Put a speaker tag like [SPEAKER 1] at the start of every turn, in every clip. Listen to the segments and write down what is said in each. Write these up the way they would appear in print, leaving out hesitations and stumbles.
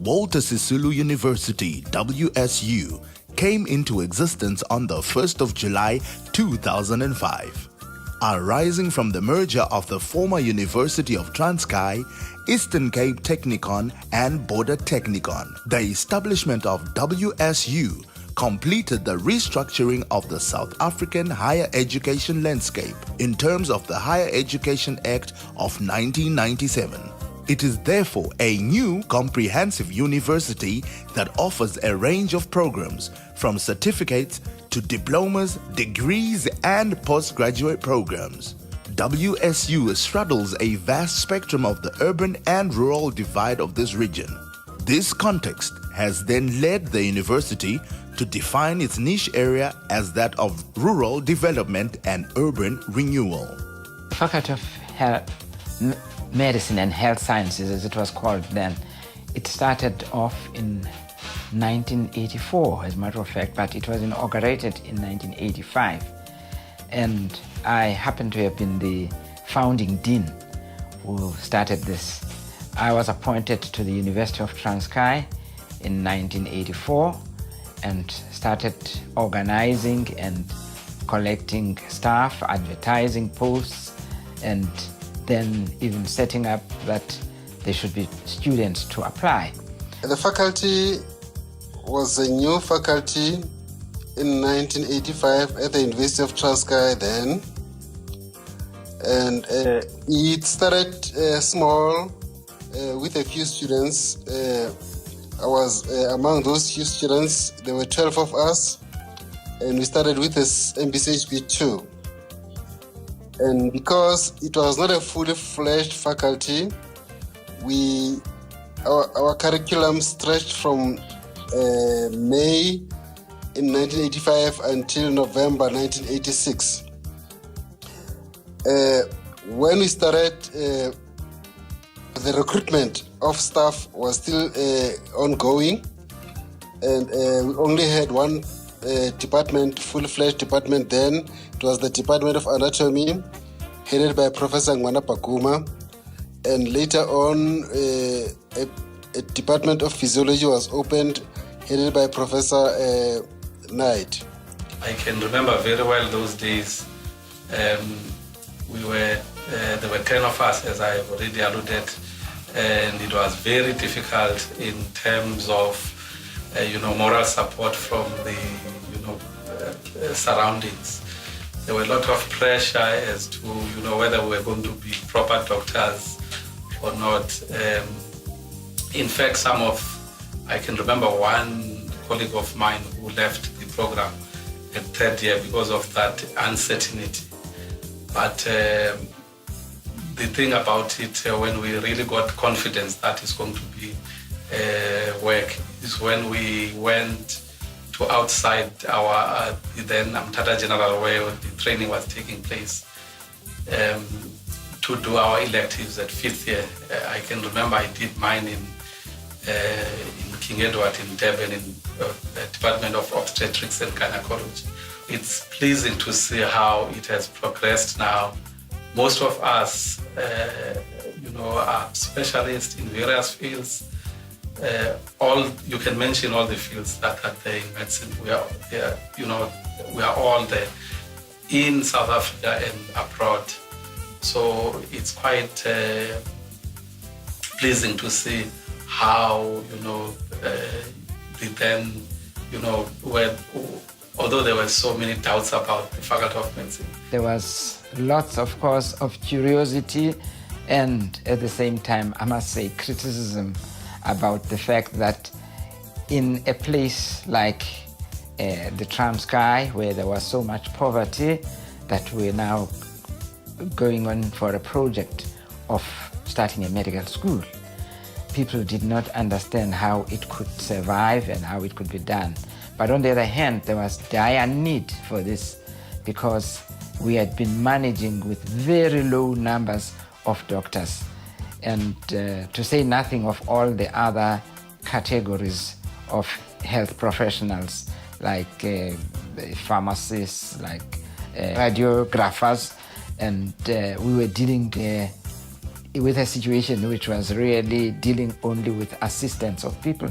[SPEAKER 1] Walter Sisulu University, WSU, came into existence on the 1st of July 2005. Arising from the merger of the former University of Transkei, Eastern Cape Technikon and Border Technikon, the establishment of WSU completed the restructuring of the South African higher education landscape in terms of the Higher Education Act of 1997. It is therefore a new comprehensive university that offers a range of programs from certificates to diplomas, degrees and postgraduate programs. WSU straddles a vast spectrum of the urban and rural divide of this region. This context has then led the university to define its niche area as that of rural development and urban renewal.
[SPEAKER 2] The Faculty of Medicine and Health Sciences, as it was called then, it started off in 1984, as a matter of fact, but it was inaugurated in 1985. And I happen to have been the founding dean who started this. I was appointed to the University of Transkei in 1984 and started organizing and collecting staff, advertising posts, and then even setting up that there should be students to apply.
[SPEAKER 3] The faculty was a new faculty in 1985 at the University of Transkei then. And it started small with a few students. I was among those few students. There were 12 of us, and we started with this MBCHB2. And because it was not a fully fledged faculty, our curriculum stretched from May in 1985 until November 1986. When we started, the recruitment of staff was still ongoing, and we only had one department, full-fledged department then. It was the Department of Anatomy, headed by Professor Ngwana Pakuma, and later on a Department of Physiology was opened, headed by Professor Knight.
[SPEAKER 4] I can remember very well those days. There were 10 of us, as I have already alluded, and it was very difficult in terms of moral support from the surroundings. There were a lot of pressure as to whether we were going to be proper doctors or not. In fact, I can remember one colleague of mine who left the program at third year because of that uncertainty. But the thing about it, when we really got confidence that it's going to be work, is when we went to outside our then Amtata General, where the training was taking place, to do our electives at fifth year. I can remember I did mine in King Edward in Durban in the Department of Obstetrics and Gynecology. It's pleasing to see how it has progressed now. Most of us, are specialists in various fields. You can mention all the fields that are there in medicine. We are all there in South Africa and abroad. So it's quite pleasing to see how although there were so many doubts about the Faculty of Medicine.
[SPEAKER 2] There was lots, of course, of curiosity and at the same time, I must say, criticism about the fact that in a place like the Transkei, where there was so much poverty, that we're now going on for a project of starting a medical school. People did not understand how it could survive and how it could be done. But on the other hand, there was dire need for this because we had been managing with very low numbers of doctors. And to say nothing of all the other categories of health professionals, like pharmacists, like radiographers, and we were dealing with a situation which was really dealing only with assistance of people.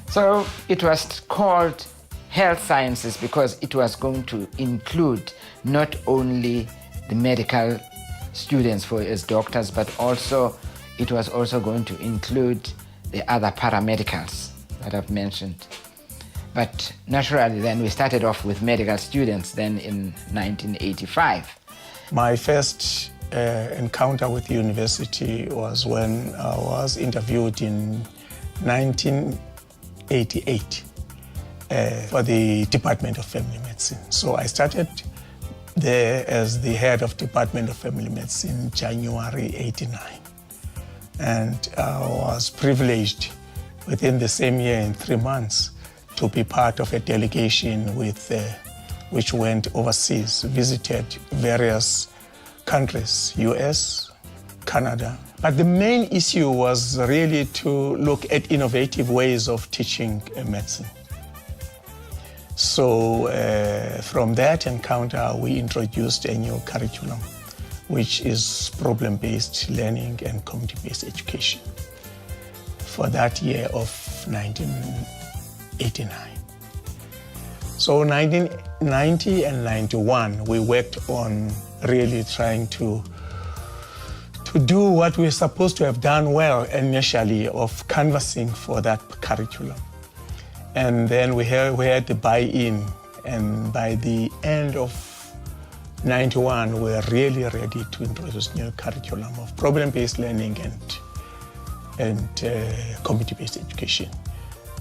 [SPEAKER 2] So it was called health sciences because it was going to include not only the medical students as doctors, but also it was also going to include the other paramedicals that I've mentioned. But naturally then we started off with medical students then in 1985.
[SPEAKER 5] My first encounter with the university was when I was interviewed in 1988 for the Department of Family Medicine. So I started there as the head of Department of Family Medicine in January 89. And I was privileged within the same year, in 3 months, to be part of a delegation which went overseas, visited various countries, US, Canada. But the main issue was really to look at innovative ways of teaching medicine. So from that encounter, we introduced a new curriculum, which is problem-based learning and community-based education for that year of 1989. So 1990 and 91, we worked on really trying to do what we were supposed to have done well initially of canvassing for that curriculum. And then we had the buy-in, and by the end of 91, we were really ready to introduce new curriculum of problem-based learning and community-based education.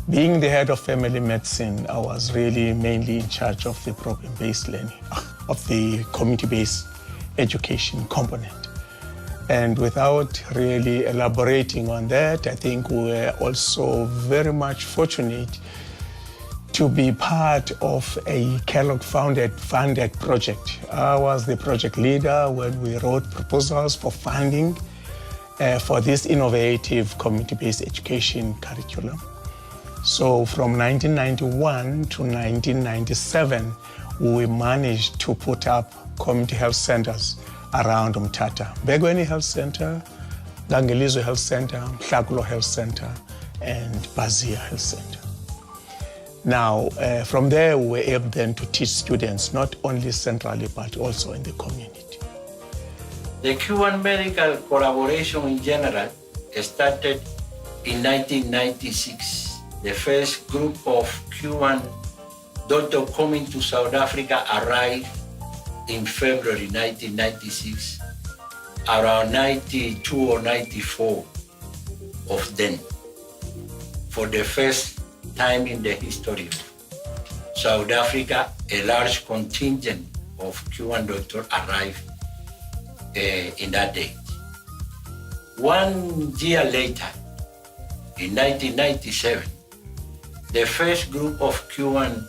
[SPEAKER 5] Being the head of family medicine, I was really mainly in charge of the problem-based learning, of the community-based education component. And without really elaborating on that, I think we were also very much fortunate to be part of a Kellogg-funded project. I was the project leader when we wrote proposals for funding for this innovative community-based education curriculum. So from 1991 to 1997, we managed to put up community health centers around Umtata. Begweni Health Center, Gangelizo Health Center, Mhlakulo Health Center, and Bazia Health Center. Now, from there, we were able then to teach students, not only centrally, but also in the community.
[SPEAKER 6] The Cuban medical collaboration in general started in 1996. The first group of Cuban doctors coming to South Africa arrived in February 1996, around 92 or 94 of them. For the first time in the history of South Africa, a large contingent of Cuban doctors arrived in that date. 1 year later, in 1997, the first group of Cuban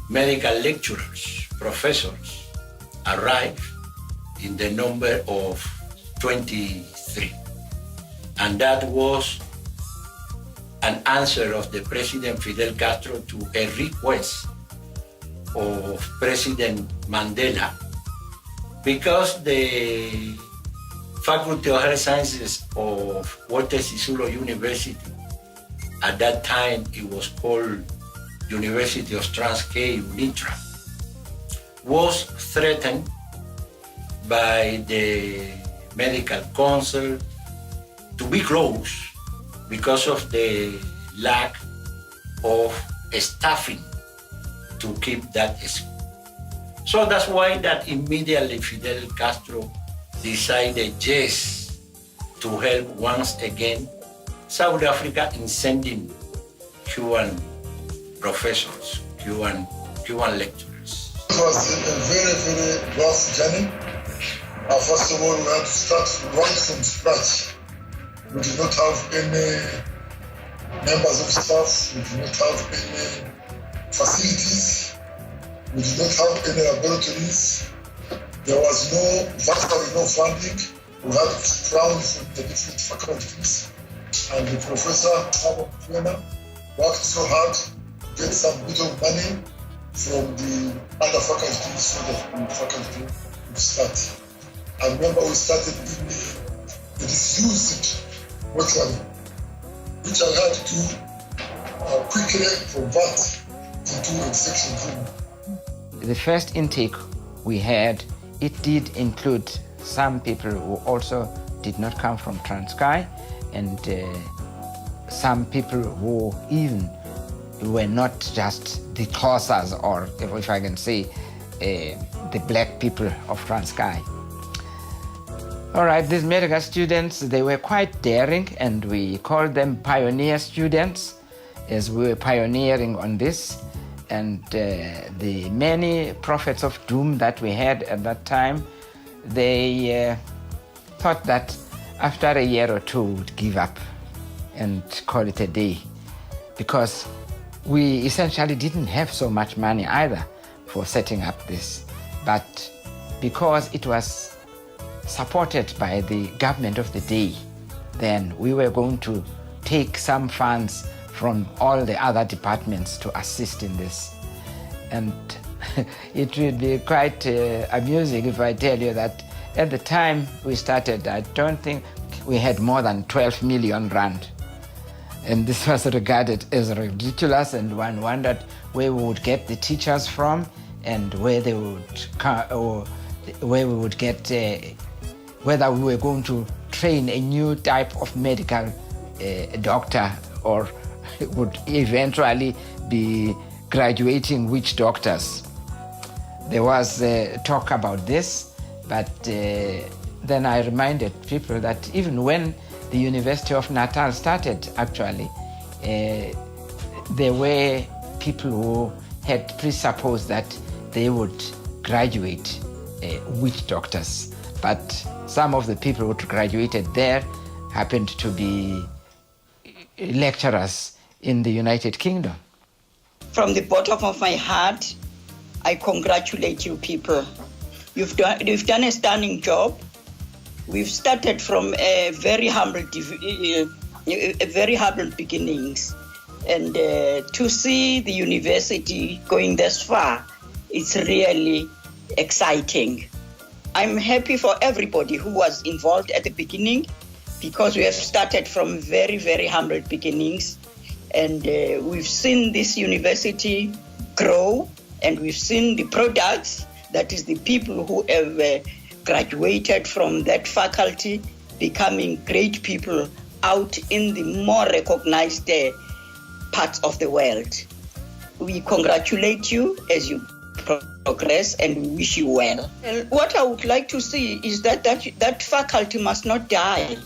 [SPEAKER 6] medical lecturers, professors, arrived in the number of 23. And that was an answer of the President Fidel Castro to a request of President Mandela, because the Faculty of Health Sciences of Walter Sisulu University, at that time it was called University of Transkei, UNITRA, was threatened by the medical council to be closed because of the lack of staffing to keep that school. So that's why that immediately Fidel Castro decided, yes, to help once again South Africa in sending Cuban professors, Cuban lecturers.
[SPEAKER 7] It was a very, very rough journey. First of all, we had to start right from scratch. We did not have any members of staff. We did not have any facilities. We did not have any laboratories. There was virtually no funding. We had crowns from the different faculties. And the professor, Albert Fiona, worked so hard to get some bit of money from the other faculties so that the faculty would start. I remember we started in it is used virtually, which I had to quickly convert into a section 2.
[SPEAKER 2] The first intake we had, it did include some people who also did not come from Transkei, and some people who even were not just the Xhosas, or if I can say, the black people of Transkei. All right, these medical students, they were quite daring, and we called them pioneer students, as we were pioneering on this. And the many prophets of doom that we had at that time, they thought that after a year or two would give up and call it a day, because we essentially didn't have so much money either for setting up this. But because it was supported by the government of the day, then we were going to take some funds from all the other departments to assist in this. And it will be quite amusing if I tell you that at the time we started, I don't think we had more than 12 million rand. And this was regarded as ridiculous, and one wondered where we would get the teachers from, and where they would or where we would get, whether we were going to train a new type of medical doctor, or would eventually be graduating witch doctors. There was talk about this, but then I reminded people that even when the University of Natal started, actually, there were people who had presupposed that they would graduate witch doctors. But some of the people who graduated there happened to be lecturers in the United Kingdom.
[SPEAKER 8] From the bottom of my heart, I congratulate you people. You've done a stunning job. We've started from a very humble beginnings, and to see the university going this far, it's really exciting. I'm happy for everybody who was involved at the beginning, because we have started from very, very humble beginnings, and we've seen this university grow, and we've seen the products, that is the people who have graduated from that faculty becoming great people out in the more recognized parts of the world. We congratulate you as you progress, and we wish you well. And what I would like to see is that faculty must not die.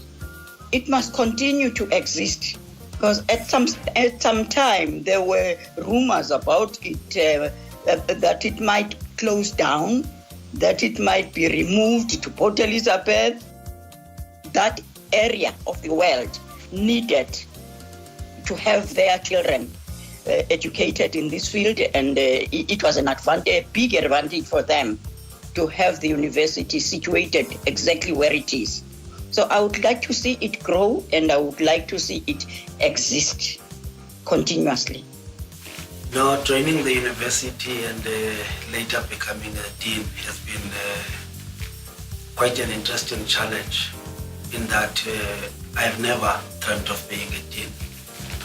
[SPEAKER 8] It must continue to exist, because at some time there were rumors about it, that it might close down, that it might be removed to Port Elizabeth. That area of the world needed to have their children educated in this field, and it was a big advantage for them to have the university situated exactly where it is. So I would like to see it grow, and I would like to see it exist continuously.
[SPEAKER 9] Now, joining the university and later becoming a dean has been quite an interesting challenge, in that I've never dreamt of being a dean.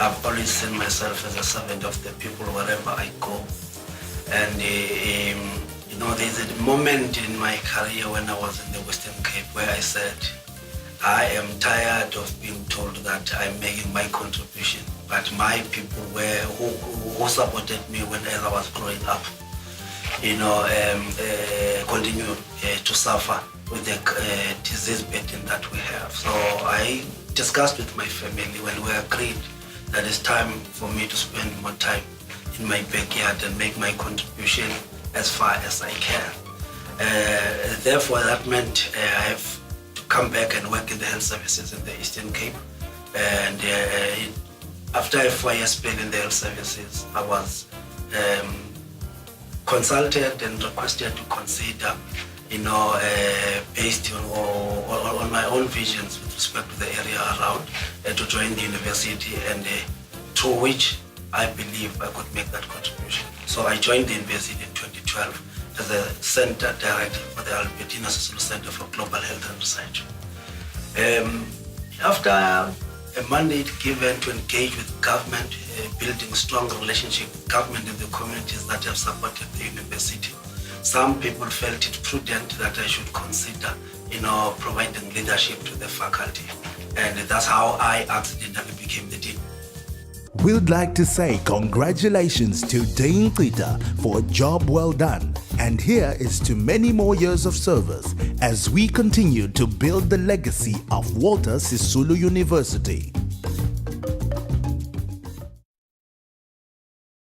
[SPEAKER 9] I've always seen myself as a servant of the people wherever I go. And there's a moment in my career when I was in the Western Cape where I said, I am tired of being told that I'm making my contribution, but my people who supported me when I was growing up, continue to suffer with the disease burden that we have. So I discussed with my family when we agreed that it's time for me to spend more time in my backyard and make my contribution as far as I can. Therefore, that meant I have to come back and work in the health services in the Eastern Cape. And after a 4-year spell in the health services, I was consulted and requested to consider, based on my own visions with respect to the area around, to join the university, and through which I believe I could make that contribution. So I joined the university in 2012 as a center director for the Albertina Sisulu Center for Global Health and Research. After a mandate given to engage with government, building strong relationship with government and the communities that have supported the university, some people felt it prudent that I should consider, providing leadership to the faculty. And that's how I accidentally became the dean.
[SPEAKER 1] We'd like to say congratulations to Dean Peter for a job well done, and here is to many more years of service as we continue to build the legacy of Walter Sisulu University.